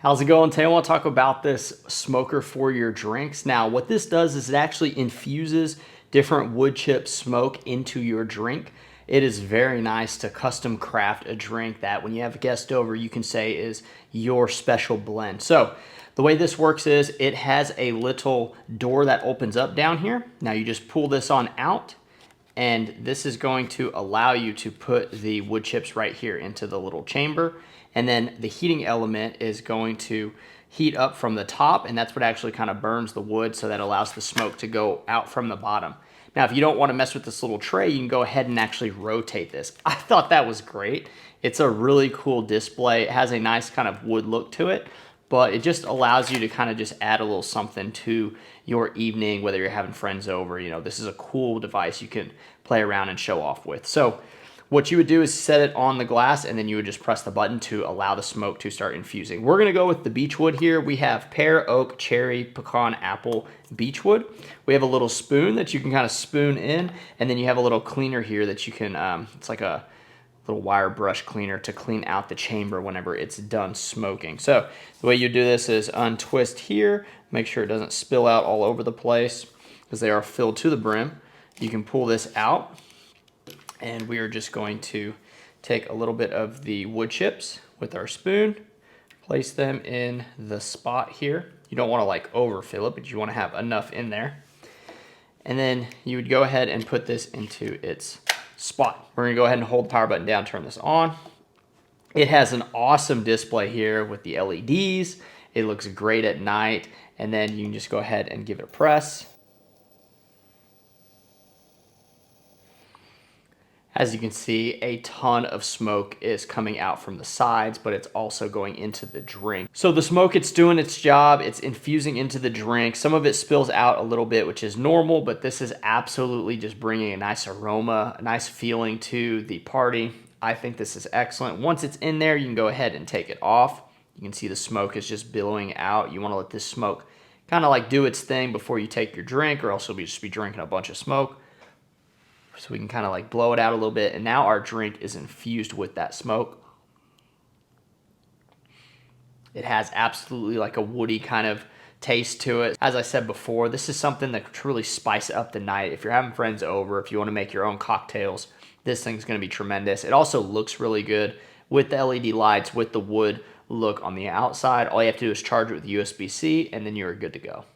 How's it going? Today I want to talk about this smoker for your drinks. Now, what this does is it actually infuses different wood chip smoke into your drink. It is very nice to custom craft a drink that when you have a guest over, you can say is your special blend. So the way this works is it has a little door that opens up down here. Now you just pull this on out, and this is going to allow you to put the wood chips right here into the little chamber. And then the heating element is going to heat up from the top, and that's what actually kind of burns the wood, so that allows the smoke to go out from the bottom. Now, if you don't want to mess with this little tray, you can go ahead and actually rotate this. I thought that was great. It's a really cool display. It has a nice kind of wood look to it, but it just allows you to kind of just add a little something to your evening, whether you're having friends over. You know, this is a cool device you can play around and show off with. So what you would do is set it on the glass, and then you would just press the button to allow the smoke to start infusing. We're gonna go with the beechwood here. We have pear, oak, cherry, pecan, apple, beechwood. We have a little spoon that you can kind of spoon in, and then you have a little cleaner here that you can, it's like a little wire brush cleaner to clean out the chamber whenever it's done smoking. So the way you do this is untwist here, make sure it doesn't spill out all over the place because they are filled to the brim. You can pull this out, and we are just going to take a little bit of the wood chips with our spoon, place them in the spot here. You don't want to like overfill it, but you want to have enough in there. And then you would go ahead and put this into its spot. We're gonna go ahead and hold the power button down, turn this on. It has an awesome display here with the LEDs. It looks great at night. And then you can just go ahead and give it a press. As you can see, a ton of smoke is coming out from the sides, but it's also going into the drink. So the smoke, it's doing its job. It's infusing into the drink. Some of it spills out a little bit, which is normal, but this is absolutely just bringing a nice aroma, a nice feeling to the party. I think this is excellent. Once it's in there, you can go ahead and take it off. You can see the smoke is just billowing out. You want to let this smoke kind of like do its thing before you take your drink, or else you'll just be drinking a bunch of smoke. So we can kind of like blow it out a little bit, and now our drink is infused with that smoke. It has absolutely like a woody kind of taste to it. As I said before, this is something that could truly spice up the night. If you're having friends over, if you want to make your own cocktails, this thing's going to be tremendous. It also looks really good with the LED lights, with the wood look on the outside. All you have to do is charge it with USB-C, and then you're good to go.